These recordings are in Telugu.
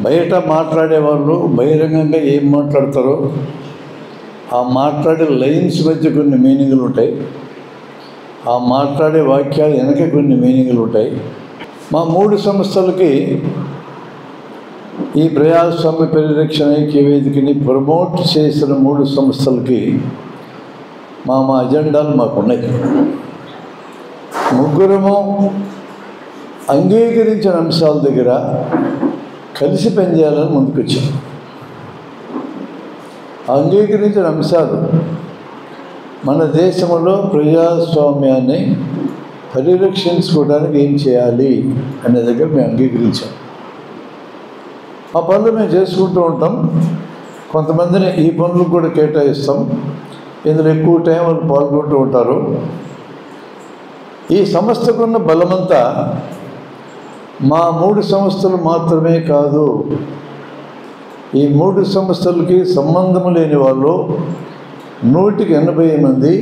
బయట మాట్లాడేవాళ్ళు బహిరంగంగా ఏం మాట్లాడతారో ఆ మాట్లాడే లైన్స్ మధ్య కొన్ని మీనింగ్లు ఉంటాయి, ఆ మాట్లాడే వాక్యాలు వెనక కొన్ని మీనింగ్లు ఉంటాయి. మా 3 సంస్థలకి ఈ ప్రజాస్వామ్య పరిరక్షణ ఐక్య వేదికని ప్రమోట్ చేసిన 3 సంస్థలకి మా అజెండాలు మాకున్నాయి. ముగ్గురము అంగీకరించిన అంశాల దగ్గర కలిసి పనిచేయాలని ముందుకొచ్చాం. అంగీకరించిన అంశాలు మన దేశంలో ప్రజాస్వామ్యాన్ని పరిరక్షించుకోవడానికి ఏం చేయాలి అనే దగ్గర మేము అంగీకరించాం. ఆ పనులు మేము చేసుకుంటూ ఉంటాం. కొంతమందిని ఈ పనులకు కూడా కేటాయిస్తాం. ఇందులో ఎక్కువ టైం వాళ్ళు పాల్గొంటూ ఉంటారు. ఈ సంస్థకున్న బలమంతా మా 3 సంస్థలు మాత్రమే కాదు, ఈ 3 సంస్థలకి సంబంధం లేని వాళ్ళు 180 మంది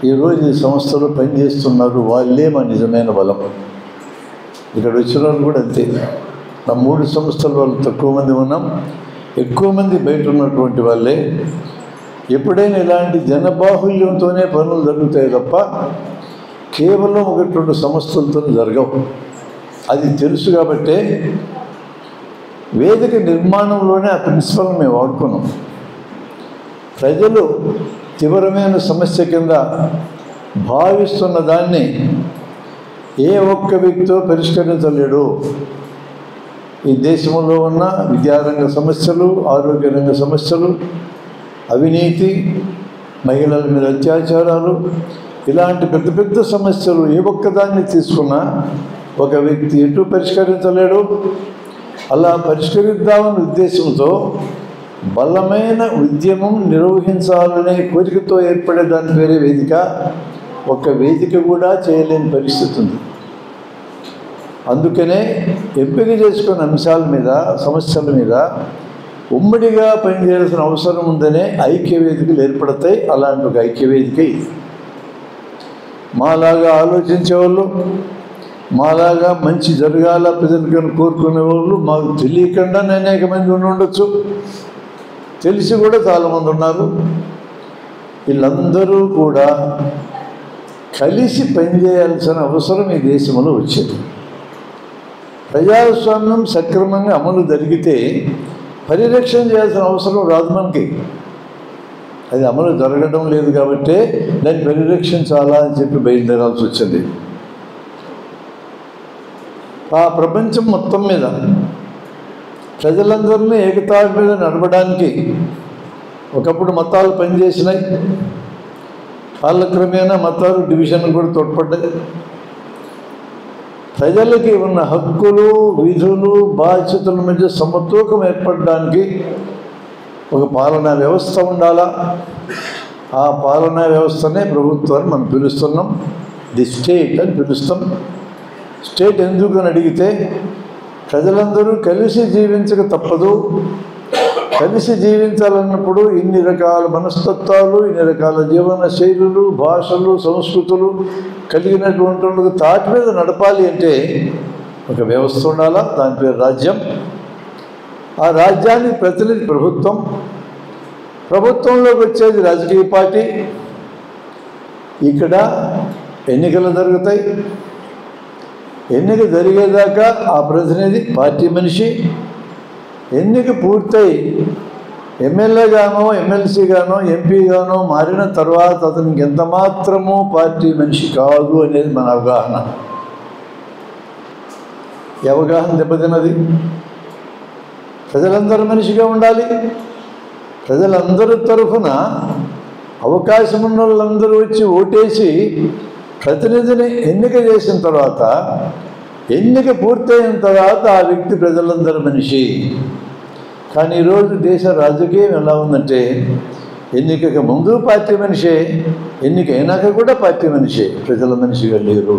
ఈరోజు ఈ సంస్థలో పనిచేస్తున్నారు. వాళ్ళే మా నిజమైన బలం. ఇక్కడ వచ్చిన వాళ్ళు కూడా అంతే. మా 3 సంస్థల వాళ్ళు తక్కువ మంది ఉన్నాం, ఎక్కువ మంది బయట ఉన్నటువంటి వాళ్ళే. ఎప్పుడైనా ఇలాంటి జనబాహుల్యంతోనే పనులు జరుగుతాయి తప్ప కేవలం 1-2 సంస్థలతో జరగవు. అది తెలుసు కాబట్టే వేదిక నిర్మాణంలోనే ఆ ప్రిన్సిపల్ మేము వాడుకున్నాం. ప్రజలు తీవ్రమైన సమస్య కింద భావిస్తున్న దాన్ని ఏ ఒక్క వ్యక్తితో పరిష్కరించలేడు. ఈ దేశంలో ఉన్న విద్యారంగ సమస్యలు, ఆరోగ్య రంగ సమస్యలు, అవినీతి, మహిళల మీద అత్యాచారాలు, ఇలాంటి పెద్ద పెద్ద సమస్యలు ఏ ఒక్కదాన్ని తీసుకున్నా ఒక వ్యక్తి ఎటు పరిష్కరించలేడు. అలా పరిష్కరిద్దామనే ఉద్దేశంతో బలమైన ఉద్యమం నిర్వహించాలనే కోరికతో ఏర్పడే దాని పేరే వేదిక. ఒక వేదిక కూడా చేయలేని పరిస్థితి ఉంది. అందుకనే ఎంపిక చేసుకున్న అంశాల మీద, సమస్యల మీద ఉమ్మడిగా పనిచేయాల్సిన అవసరం ఉందనే ఐక్య వేదికలు ఏర్పడతాయి. అలాంటి ఒక ఐక్య వేదిక ఇది. మాలాగా ఆలోచించేవాళ్ళు, మాలాగా మంచి జరగాల ప్రజలకు కోరుకునే వాళ్ళు మాకు తెలియకుండా అనేక మంది ఉండొచ్చు, తెలిసి కూడా చాలామంది ఉన్నారు. వీళ్ళందరూ కూడా కలిసి పనిచేయాల్సిన అవసరం ఈ దేశంలో వచ్చింది. ప్రజాస్వామ్యం సక్రమంగా అమలు జరిగితే పరిరక్షణ చేయాల్సిన అవసరం రాదు మనకి. అది అమలు జరగడం లేదు కాబట్టి దాన్ని పరిరక్షించాలా అని చెప్పి బయలుదేరాల్సి వచ్చింది. ఆ ప్రపంచం మొత్తం మీద ప్రజలందరినీ ఏకతాటి మీద నడపడానికి ఒకప్పుడు మతాలు పనిచేసినాయి. కాలక్రమేణా మతాలు డివిజన్ కూడా తోడ్పడ్డాయి. ప్రజలకి ఉన్న హక్కులు, విధులు, బాధ్యతల మధ్య సమతూకం ఏర్పడడానికి ఒక పాలనా వ్యవస్థ ఉండాలా. ఆ పాలనా వ్యవస్థనే ప్రభుత్వాన్ని మనం పిలుస్తున్నాం, ది స్టేట్ అని పిలుస్తాం. స్టేట్ ఎందుకు అని అడిగితే ప్రజలందరూ కలిసి జీవించక తప్పదు. కలిసి జీవించాలన్నప్పుడు ఇన్ని రకాల మనస్తత్వాలు, ఇన్ని రకాల జీవన శైలులు, భాషలు, సంస్కృతులు కలిగినటువంటి తాటి మీద నడపాలి అంటే ఒక వ్యవస్థ ఉండాలా. దాని పేరు రాజ్యం. ఆ రాజ్యానికి ప్రతినిధి ప్రభుత్వం. ప్రభుత్వంలోకి వచ్చేది రాజకీయ పార్టీ. ఇక్కడ ఎన్నికలు జరుగుతాయి. ఎన్నిక జరిగేదాకా ఆ ప్రతినిధి పార్టీ మనిషి. ఎన్నిక పూర్తయి ఎమ్మెల్యేగానో, ఎమ్మెల్సీగానో, ఎంపీగానో మారిన తర్వాత అతనికి ఎంత మాత్రమూ పార్టీ మనిషి కాదు అనేది మన అవగాహన. ఈ అవగాహన దెబ్బతిన్నది. ప్రజలందరూ మనిషిగా ఉండాలి. ప్రజలందరి తరఫున అవకాశం ఉన్న వాళ్ళందరూ వచ్చి ఓటేసి ప్రతినిధిని ఎన్నిక చేసిన తర్వాత, ఎన్నిక పూర్తయిన తర్వాత ఆ వ్యక్తి ప్రజలందరి మనిషి. కానీ ఈరోజు దేశ రాజకీయం ఎలా ఉందంటే ఎన్నికకు ముందు పార్టీ మనిషే, ఎన్నిక అయినాక కూడా పార్టీ మనిషే, ప్రజల మనిషిగా లేరు.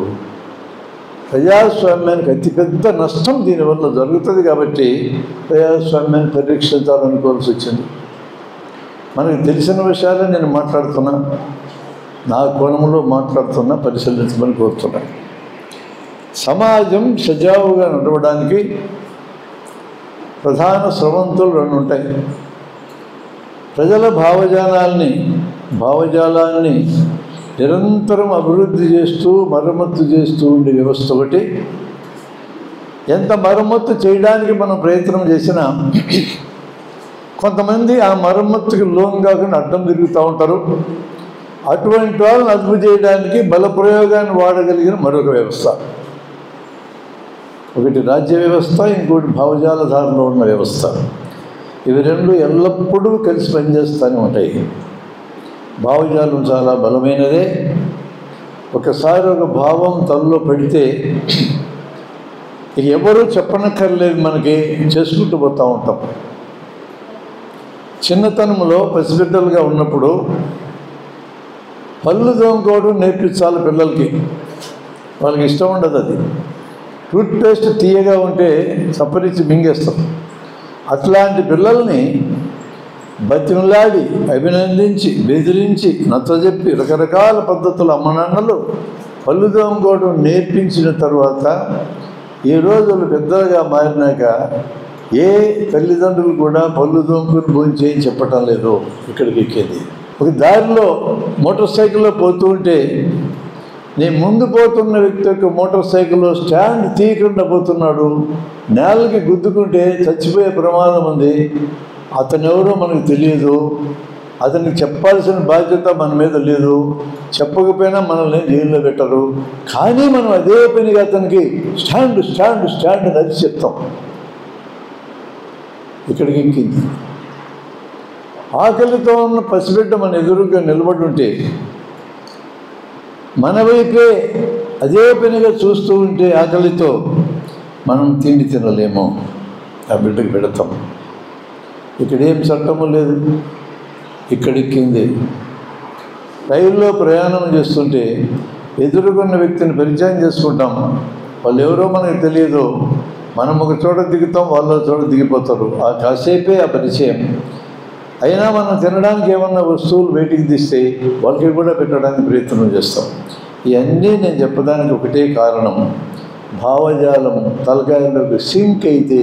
ప్రజాస్వామ్యానికి అతిపెద్ద నష్టం దీనివల్ల జరుగుతుంది. కాబట్టి ప్రజాస్వామ్యాన్ని పరిరక్షించాలనుకోవాల్సి వచ్చింది. మనకు తెలిసిన విషయాలే నేను మాట్లాడుతున్నా, నా కోణంలో మాట్లాడుతున్నా, పరిశీలించమని కోరుతున్నా. సమాజం సజావుగా నడవడానికి ప్రధాన స్రవంతులు రెండు ఉంటాయి. ప్రజల భావజాలాన్ని నిరంతరం అభివృద్ధి చేస్తూ మరమ్మత్తు చేస్తూ ఉండే వ్యవస్థ ఒకటి. ఎంత మరమ్మత్తు చేయడానికి మనం ప్రయత్నం చేసినా కొంతమంది ఆ మరమ్మతుకి లోన్ కాకుండా అడ్డం తిరుగుతూ ఉంటారు. అటువంటి వాళ్ళని అదుపు చేయడానికి బల ప్రయోగాన్ని వాడగలిగిన మరొక వ్యవస్థ. ఒకటి రాజ్య వ్యవస్థ, ఇంకోటి భావజాలధారణలో ఉన్న వ్యవస్థ. ఇవి రెండు ఎల్లప్పుడూ కలిసి పనిచేస్తూనే ఉంటాయి. భావజాలం చాలా బలమైనదే. ఒకసారి ఒక భావం తనలో పడితే ఇక ఎవరూ చెప్పనక్కర్లేదు, మనకి చేసుకుంటూ పోతూ ఉంటాం. చిన్నతనంలో పసిబిడ్డలుగా ఉన్నప్పుడు పళ్ళు తోముకోవడం నేర్పించాలి పిల్లలకి. వాళ్ళకి ఇష్టం ఉండదు అది. టూత్పేస్ట్ తీయగా ఉంటే చప్పరించి మింగేస్తాం. అట్లాంటి పిల్లల్ని బతిమలాడి అభినందించి బెదిరించి నచ్చజెప్పి రకరకాల పద్ధతులు అమ్మ నాన్నలు పళ్ళు తోముకోవడం నేర్పించిన తర్వాత ఈ రోజులు పెద్దలుగా మారినాక ఏ తల్లిదండ్రులు కూడా పళ్ళు తోముకుని భోంచేయని చెప్పటం లేదు. ఇక్కడికి ఎక్కేది ఒక దారిలో మోటార్ సైకిల్లో పోతూ ఉంటే నేను ముందు పోతున్న వ్యక్తి యొక్క మోటార్ సైకిల్లో స్టాండ్ తీయకుండా పోతున్నాడు. నేలకి గుద్దుకుంటే చచ్చిపోయే ప్రమాదం ఉంది. అతను ఎవరో మనకు తెలియదు. అతనికి చెప్పాల్సిన బాధ్యత మన మీద లేదు. చెప్పకపోయినా మనల్ని జైల్లో పెట్టరు. కానీ మనం అదే పనిగా అతనికి స్టాండ్ స్టాండ్ స్టాండ్ అని చెప్తాం. ఇక్కడికి ఎక్కింది. ఆకలితో ఉన్న పసిబిడ్డ మన ఎదురుగా నిలబడి ఉంటే మన వైపే అదే పనిగా చూస్తూ ఉంటే ఆకలితో మనం తిండి తినలేము, ఆ బిడ్డకి పెడతాం. ఇక్కడేం చట్టము లేదు. ఇక్కడెక్కింది. రైల్లో ప్రయాణం చేస్తుంటే ఎదురుకున్న వ్యక్తిని పరిచయం చేసుకుంటాం. వాళ్ళు ఎవరో మనకు తెలియదు. మనం ఒక చోట దిగుతాం, వాళ్ళు ఒక చోట దిగిపోతారు. ఆ కాసేపే ఆ పరిచయం. అయినా మనం తినడానికి ఏమన్నా వస్తువులు బయటికి తీస్తే వాళ్ళకి కూడా పెట్టడానికి ప్రయత్నం చేస్తాం. ఇవన్నీ నేను చెప్పడానికి ఒకటే కారణం, భావజాలం తలకాయలోకి సింక్ అయితే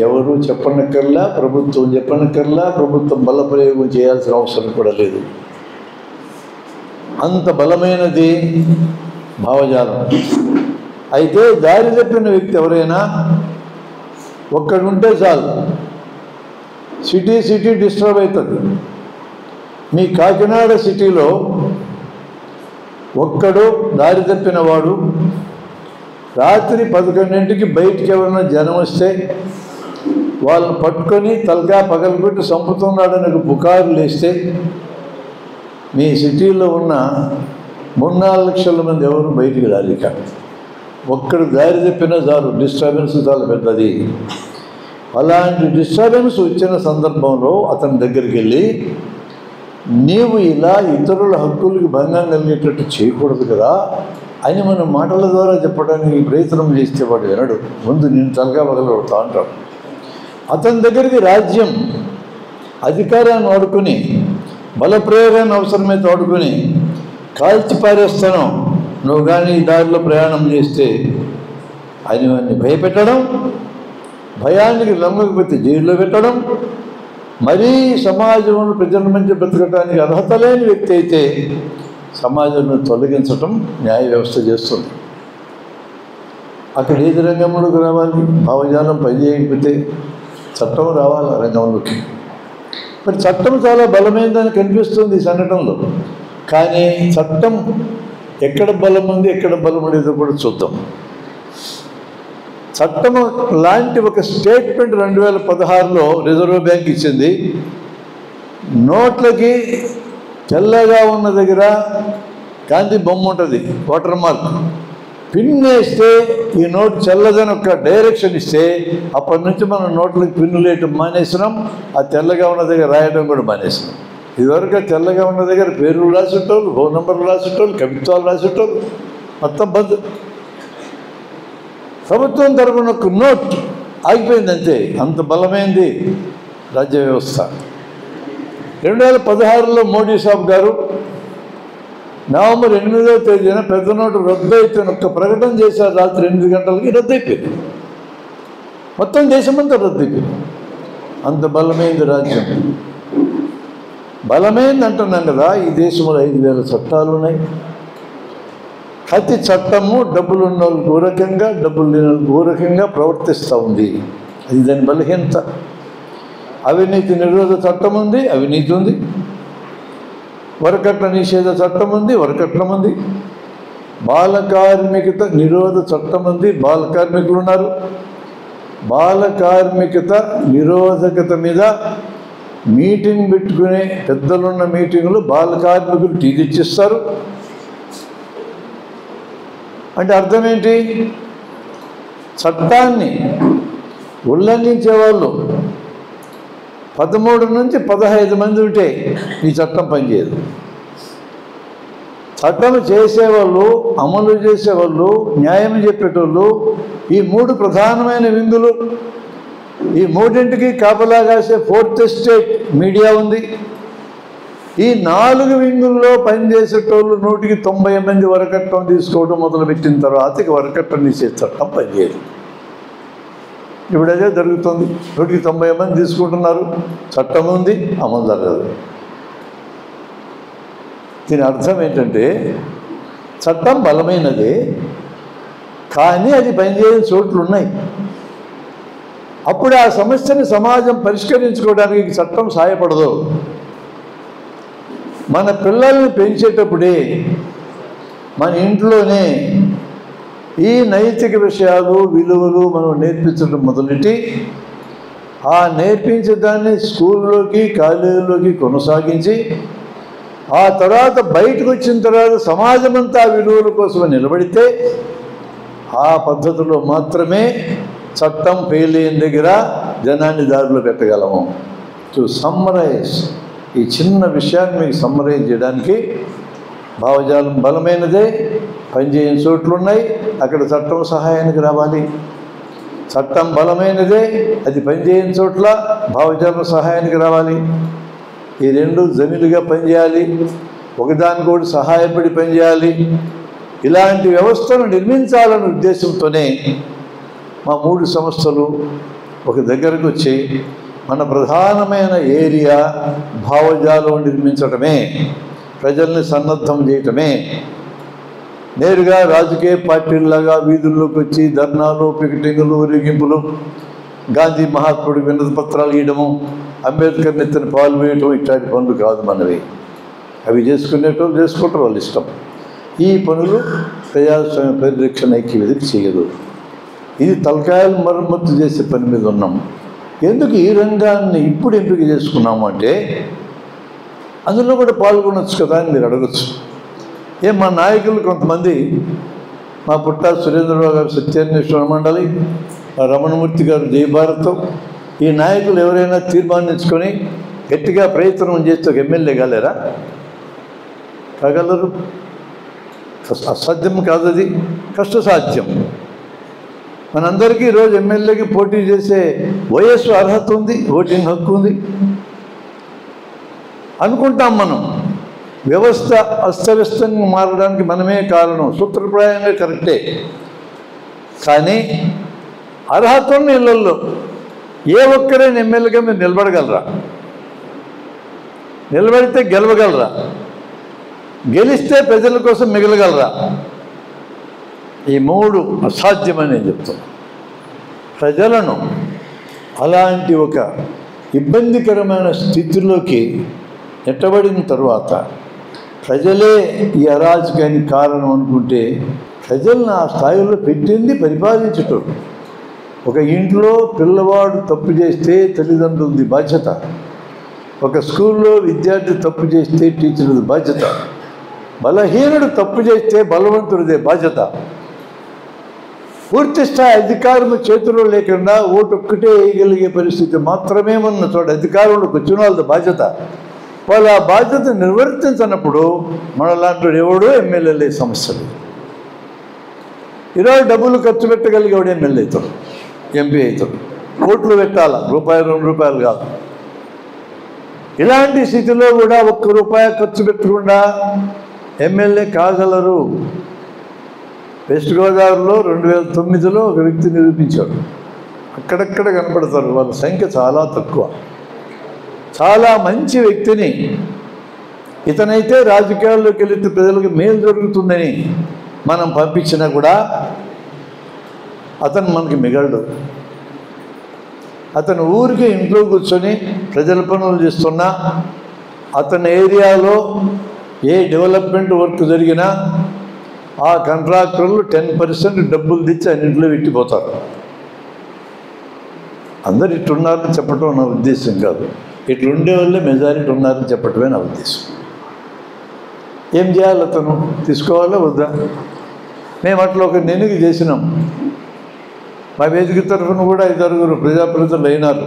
ఎవరు చెప్పనక్కర్లా, ప్రభుత్వం చెప్పనక్కర్లా, ప్రభుత్వం బలప్రయోగం చేయాల్సిన అవసరం కూడా లేదు. అంత బలమైనది భావజాలం. అయితే దారి తప్పిన వ్యక్తి ఎవరైనా ఒక్కడుంటే చాలు, సిటీ డిస్టర్బ్ అవుతుంది. మీ కాకినాడ సిటీలో ఒక్కడు దారి తప్పిన వాడు రాత్రి 11ంటికి బయటికి ఎవరైనా జనం వస్తే వాళ్ళని పట్టుకొని తలగా పగలగొట్టి చంపుతున్నాడని ఒక పుకారు లేస్తే మీ సిటీలో ఉన్న 3-4 లక్షల మంది ఎవరు బయటికి రాలేక, ఒక్కడు దారి తప్పినా చాలు డిస్టర్బెన్స్ చాలా పెద్దది. అలాంటి డిస్టర్బెన్స్ వచ్చిన సందర్భంలో అతని దగ్గరికి వెళ్ళి, నీవు ఇలా ఇతరుల హక్కులకి భంగం కలిగేటట్టు చేయకూడదు కదా అని మనం మాటల ద్వారా చెప్పడానికి ప్రయత్నం చేస్తే వాడు వినడు. ముందు నేను తలగా పగలగొడతా అంటాడు. అతని దగ్గరికి రాజ్యం అధికారాన్ని వాడుకొని బలప్రయోగాన్ని అవసరమైతే వాడుకొని కాల్చి పారేస్తాను నువ్వు కానీ ఈ దారిలో ప్రయాణం చేస్తే అని వాడిని భయపెట్టడం, భయానికి లొంగకపోతే జైల్లో పెట్టడం, మరీ సమాజంలో ప్రజల మధ్య బ్రతకడానికి అర్హత లేని వ్యక్తి అయితే సమాజంలో తొలగించటం న్యాయ వ్యవస్థ చేస్తుంది. అక్కడ ఏది రంగంలోకి రావాలి? భావజాలం పనిచేయకపోతే చట్టం రావాలి రంగంలోకి. మరి చట్టం చాలా బలమైనదని కనిపిస్తుంది ఈ సంఘటనలో. కానీ చట్టం ఎక్కడ బలం ఉంది, ఎక్కడ బలం లేదో కూడా చూద్దాం. చట్టం లాంటి ఒక స్టేట్మెంట్ 2016లో రిజర్వ్ బ్యాంక్ ఇచ్చింది. నోట్లకి తెల్లగా ఉన్న దగ్గర గాంధీ బొమ్మ ఉంటుంది, వాటర్ మార్క్. పిన్ వేస్తే ఈ నోట్ చల్లదని ఒక డైరెక్షన్ ఇస్తే అప్పటి నుంచి మనం నోట్లకి పిన్నులు వేయటం మానేసినాం. ఆ తెల్లగా ఉన్న దగ్గర రాయడం కూడా మానేసినాం. ఇదివరకు ఆ తెల్లగా ఉన్న దగ్గర పేర్లు రాసేటోళ్ళు, ఫోన్ నెంబర్లు రాసేటోళ్ళు, కవిత్వాలు రాసేటోళ్ళు, మొత్తం బంద్. ప్రభుత్వం తరపున ఒక నోట్ ఆగిపోయింది అంతే. అంత బలమైంది రాజ్య వ్యవస్థ. 2016లో మోడీ సాబ్ గారు నవంబర్ 8వ తేదీన పెద్ద నోటు రద్దు అయిపోయిన ఒక్క ప్రకటన చేశారు. రాత్రి 8 గంటలకి రద్దు అయిపోయింది. మొత్తం దేశమంతా రద్దు. అంత బలమైంది రాజ్యం. బలమైంది అంటున్నాం కదా. ఈ దేశంలో 5,000 చట్టాలు ఉన్నాయి. ప్రతి చట్టము డబ్బులు ఉన్న వాళ్ళకి ఓ రకంగా, డబ్బులు లేని వాళ్ళకి ఓ రకంగా ప్రవర్తిస్తూ ఉంది. అది దాని బలహీనత. అవినీతి నిరోధ చట్టం ఉంది, అవినీతి ఉంది. వరకట్న నిషేధ చట్టం ఉంది, వరకట్నం ఉంది. బాల కార్మికత నిరోధ చట్టం ఉంది, బాల కార్మికులు ఉన్నారు. బాల కార్మికత నిరోధకత మీద మీటింగ్ పెట్టుకునే పెద్దలున్న మీటింగులు బాల కార్మికులు టీ తెచ్చిస్తారు. అంటే అర్థం ఏంటి? చట్టాన్ని ఉల్లంఘించే వాళ్ళు 13 నుంచి 15 మంది ఉంటే ఈ చట్టం పనిచేయదు. చట్టం చేసేవాళ్ళు, అమలు చేసేవాళ్ళు, న్యాయం చెప్పేటోళ్ళు, ఈ 3 ప్రధానమైన విందులు. ఈ 3ంటికి కాపలా కాసే 4th ఎస్టేట్ మీడియా ఉంది. ఈ 4 వింగుల్లో పనిచేసేటోళ్ళు 100కి 90 మంది వరకట్నం తీసుకోవడం మొదలుపెట్టిన తర్వాత ఇక వరకట్నం తీసే చట్టం పనిచేయదు. ఇప్పుడు అదే జరుగుతుంది. 100కి 90 మంది తీసుకుంటున్నారు, చట్టం ఉంది, అమలు జరగదు. దీని అర్థం ఏంటంటే చట్టం బలమైనదే, కానీ అది పనిచేయని చోట్లు ఉన్నాయి. అప్పుడు ఆ సమస్యని సమాజం పరిష్కరించుకోవడానికి చట్టం సహాయపడదు. మన పిల్లల్ని పెంచేటప్పుడే మన ఇంట్లోనే ఈ నైతిక విషయాలు, విలువలు మనం నేర్పించడం మొదలెట్టి ఆ నేర్పించేదాన్ని స్కూల్లోకి, కాలేజీలోకి కొనసాగించి ఆ తర్వాత బయటకు వచ్చిన తర్వాత సమాజం అంతా ఆ విలువల కోసం నిలబడితే ఆ పద్ధతిలో మాత్రమే చట్టం ఫెయిల్ అయిన దగ్గర జనాన్ని దారిలో పెట్టగలము. టు సమ్మరైజ్, ఈ చిన్న విషయాన్ని మీకు సమ్మరైజ్ చేయడానికి, భావజాలం బలమైనదే, పనిచేయని చోట్లు ఉన్నాయి, అక్కడ చట్టం సహాయానికి రావాలి. చట్టం బలమైనదే, అది పనిచేయని చోట్ల భావజాలం సహాయానికి రావాలి. ఈ 2 జమిలుగా పనిచేయాలి, ఒకదానికొకటి సహాయపడి పనిచేయాలి. ఇలాంటి వ్యవస్థను నిర్మించాలనే ఉద్దేశంతోనే మా 3 సంస్థలు ఒక దగ్గరకు వచ్చి మన ప్రధానమైన ఏరియా భావజాలం నిర్మించటమే, ప్రజల్ని సన్నద్ధం చేయటమే. నేరుగా రాజకీయ పార్టీల్లాగా వీధుల్లోకి వచ్చి ధర్నాలు, పికెటింగులు, ఊరేగింపులు, గాంధీ మహాత్ముడికి వినతి పత్రాలు ఇవ్వడము, అంబేద్కర్ నెత్తిన పాలు వేయటం ఇట్లాంటి పనులు కాదు మనవి. అవి చేసుకునేటోళ్ళు చేసుకుంటారు, వాళ్ళు ఇష్టం. ఈ పనులు ప్రజాస్వామ్య పరిరక్షణ ఐక్యవేదిక చేయదు. ఇది తలకాయలు మరమ్మత్తు చేసే పని మీద ఉన్నాం. ఎందుకు ఈ రంగాన్ని ఇప్పుడు ఎంపిక చేసుకున్నాము అంటే అందులో కూడా పాల్గొనవచ్చు కదా అని మీరు అడగచ్చు. మా నాయకులు కొంతమంది, మా పుట్టా సురేంద్రరావు గారు సత్యాన్వేషణ మండలి, రమణమూర్తి గారు జయభారతం, ఈ నాయకులు ఎవరైనా తీర్మానించుకొని గట్టిగా ప్రయత్నం చేస్తే ఒక ఎమ్మెల్యే కాలేరా? కాగలరు. అసాధ్యం కాదు, అది కష్టసాధ్యం. మనందరికీ ఈరోజు ఎమ్మెల్యేకి పోటీ చేసే వయస్సు అర్హత ఉంది, ఓటింగ్ హక్కు ఉంది అనుకుంటాం మనం. వ్యవస్థ అస్తవ్యస్తంగా మారడానికి మనమే కారణం. సూత్రప్రాయంగా కరెక్టే, కానీ అర్హత ఉన్న ఇళ్లలో ఏ ఒక్కరైనా ఎమ్మెల్యేగా మీరు నిలబడగలరా? నిలబడితే గెలవగలరా? గెలిస్తే ప్రజల కోసం మిగలగలరా? ఈ 3 అసాధ్యమని నేను చెప్తాను. ప్రజలను అలాంటి ఒక ఇబ్బందికరమైన స్థితిలోకి నెట్టబడిన తర్వాత ప్రజలే ఈ అరాజకానికి కారణం అనుకుంటే, ప్రజలను ఆ స్థాయిలో పెట్టింది పరిపాలించటం. ఒక ఇంట్లో పిల్లవాడు తప్పు చేస్తే తల్లిదండ్రులది బాధ్యత, ఒక స్కూల్లో విద్యార్థి తప్పు చేస్తే టీచర్ది బాధ్యత, బలహీనుడు తప్పు చేస్తే బలవంతుడిదే బాధ్యత. పూర్తి స్థాయి అధికారం చేతిలో లేకుండా ఓటు ఒక్కటే వేయగలిగే పరిస్థితి మాత్రమే ఉన్న చోట అధికారంలోకి వచ్చిన వాళ్ళది బాధ్యత. వాళ్ళు ఆ బాధ్యత నిర్వర్తించినప్పుడు మనలాంటి ఎవడో ఎమ్మెల్యేలే సమస్య లేదు. ఈరోజు డబ్బులు ఖర్చు పెట్టగలిగేవాడు ఎమ్మెల్యే అవుతాడు, ఎంపీ అవుతాడు. కోట్లు పెట్టాలా, రూపాయలు 2 రూపాయలు కాదు. ఇలాంటి స్థితిలో కూడా ₹1 ఖర్చు పెట్టకుండా ఎమ్మెల్యే కాగలరు. వెస్ట్ గోదావరిలో 2009లో ఒక వ్యక్తి నిరూపించాడు. అక్కడక్కడ కనపడతారు. వాళ్ళ సంఖ్య చాలా తక్కువ. చాలా మంచి వ్యక్తిని ఇతనైతే రాజకీయాల్లోకి వెళితే ప్రజలకు మేలు జరుగుతుందని మనం పంపించినా కూడా అతను మనకి మిగలడు. అతను ఊరికి ఇంట్లో కూర్చొని ప్రజల పనులు చేస్తున్నా, అతని ఏరియాలో ఏ డెవలప్మెంట్ వర్క్ జరిగినా ఆ కాంట్రాక్టర్లు 10% డబ్బులు తెచ్చి ఆయన ఇంట్లో పెట్టిపోతారు. అందరు ఇట్లున్నారని చెప్పటం నా ఉద్దేశం కాదు. ఇట్లుండే వాళ్ళే మెజారిటీ ఉన్నారని చెప్పటమే నా ఉద్దేశం. ఏం చేయాలి? అతను తీసుకోవాలా వద్దా? మేము అట్లా ఒక నెనుగు చేసినాం. మా వేదిక తరఫున కూడా 5-6 ప్రజాప్రతినిధులు అయినారు.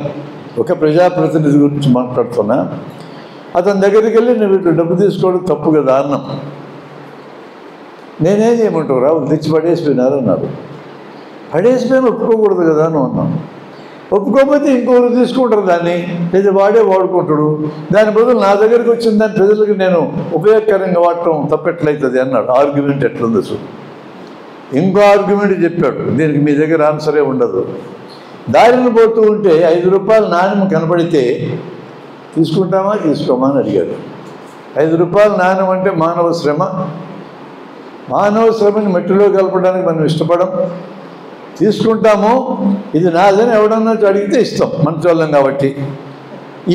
ఒక ప్రజాప్రతినిధి గురించి మాట్లాడుతున్నా. అతని దగ్గరికి వెళ్ళి నువ్వు ఇట్లా డబ్బు తీసుకోవడం తప్పు కదా అన్నాం. నేనేం చేయమంటావు రా, తెచ్చి పడేసిపోయినారు అన్నారు. పడేసిపోయిన ఒప్పుకోకూడదు కదా అని అన్నాం. ఒప్పుకోకపోతే ఇంకొకరు తీసుకుంటారు దాన్ని, లేదా వాడే వాడుకుంటాడు. దాని బదులు నా దగ్గరికి వచ్చిన దాన్ని ప్రజలకు నేను ఉపయోగకరంగా వాడటం తప్పెట్లయితుంది అన్నాడు. ఆర్గ్యుమెంట్ ఎట్లుందో చూడు. ఇంకో ఆర్గ్యుమెంట్ చెప్పాడు, దీనికి మీ దగ్గర ఆన్సరే ఉండదు. దారిని పోతూ ఉంటే 5 రూపాయల నాణ్యం కనపడితే తీసుకుంటామా తీసుకోమా అని అడిగాడు. 5 రూపాయల నాణ్యం అంటే మానవ శ్రమ. మానవ శ్రమని మట్టిలో కలపడానికి మనం ఇష్టపడం. తీసుకుంటాము. ఇది నాదని ఎవడన్నా అడిగితే ఇస్తాం, మంచోళ్ళం కాబట్టి.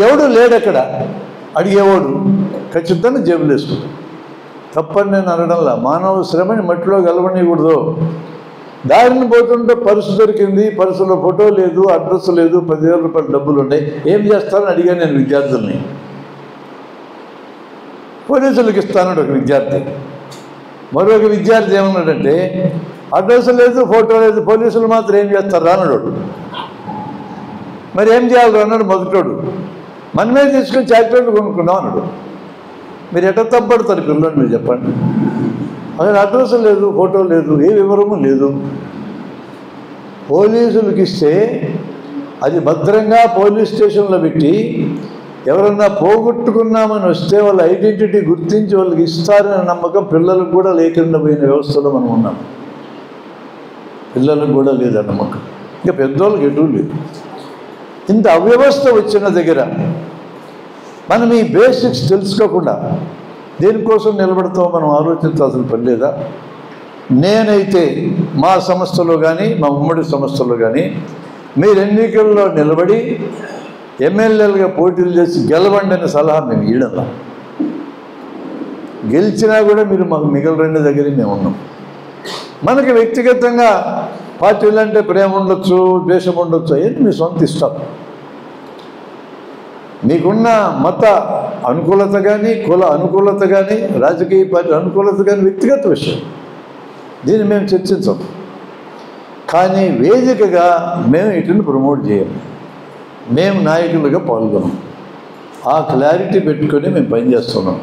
ఎవడు లేడక్కడ అడిగేవాడు, ఖచ్చితంగా జేబులు వేసుకుంటాం. తప్పని నేను అనడంలా. మానవ శ్రమని మట్టిలో కలవనీయకూడదు. దారిని పోతుంటే పర్సు దొరికింది, పర్సులో ఫోటో లేదు, అడ్రస్ లేదు, 10,000 రూపాయల డబ్బులు ఉన్నాయి, ఏం చేస్తానని అడిగాను నేను విద్యార్థుల్ని. పోలీసులకు ఇస్తానన్నాడు ఒక విద్యార్థి. మరొక విద్యార్థి ఏమన్నాడంటే, అడ్రస్ లేదు, ఫోటో లేదు, పోలీసులు మాత్రం ఏం చేస్తారు అన్నాడు. మరి ఏం చేయాలి అన్నాడు మొదటోడు. మనమే తీసుకుని చాక్లెట్లు కొనుక్కున్నాం అన్నాడు. మీరు ఎట్లా తప్పడతారు పిల్లలు మీరు చెప్పండి? అక్కడ అడ్రస్ లేదు, ఫోటో లేదు, ఏ వివరము లేదు. పోలీసులకు ఇస్తే అది భద్రంగా పోలీస్ స్టేషన్లో పెట్టి ఎవరన్నా పోగొట్టుకున్నామని వస్తే వాళ్ళ ఐడెంటిటీ గుర్తించి వాళ్ళకి ఇస్తారనే నమ్మకం పిల్లలకు కూడా లేకుండా పోయిన వ్యవస్థలో మనం ఉన్నాం. పిల్లలకు కూడా లేదన్న నమ్మకం. ఇంకా పెద్దోళ్ళకి ఎటు లేదు. ఇంత అవ్యవస్థ వచ్చిన దగ్గర మనం ఈ బేసిక్స్ తెలుసుకోకుండా దేనికోసం నిలబడతామో మనం ఆలోచించాల్సిన పని లేదా? నేనైతే మా సంస్థలో కానీ మా ఉమ్మడి సంస్థలో కానీ మీరు ఎన్నికల్లో నిలబడి ఎమ్మెల్యేలుగా పోటీలు చేసి గెలవండి అనే సలహా మేము ఇవ్వడం. గెలిచినా కూడా మీరు మాకు మిగలరెండు దగ్గర మేము ఉన్నాం. మనకి వ్యక్తిగతంగా పార్టీలు అంటే ప్రేమ ఉండొచ్చు, ద్వేషం ఉండొచ్చు, అయ్యేది మీ సొంత ఇష్టం. మీకున్న మత అనుకూలత కానీ, కుల అనుకూలత కానీ, రాజకీయ పార్టీ అనుకూలత కానీ వ్యక్తిగత విషయం. దీన్ని మేము చర్చించాం. కానీ వేదికగా మేము వీటిని ప్రమోట్ చేయం. మేము నాయకులుగా పాల్గొన్నాం. ఆ క్లారిటీ పెట్టుకొని మేము పనిచేస్తున్నాం.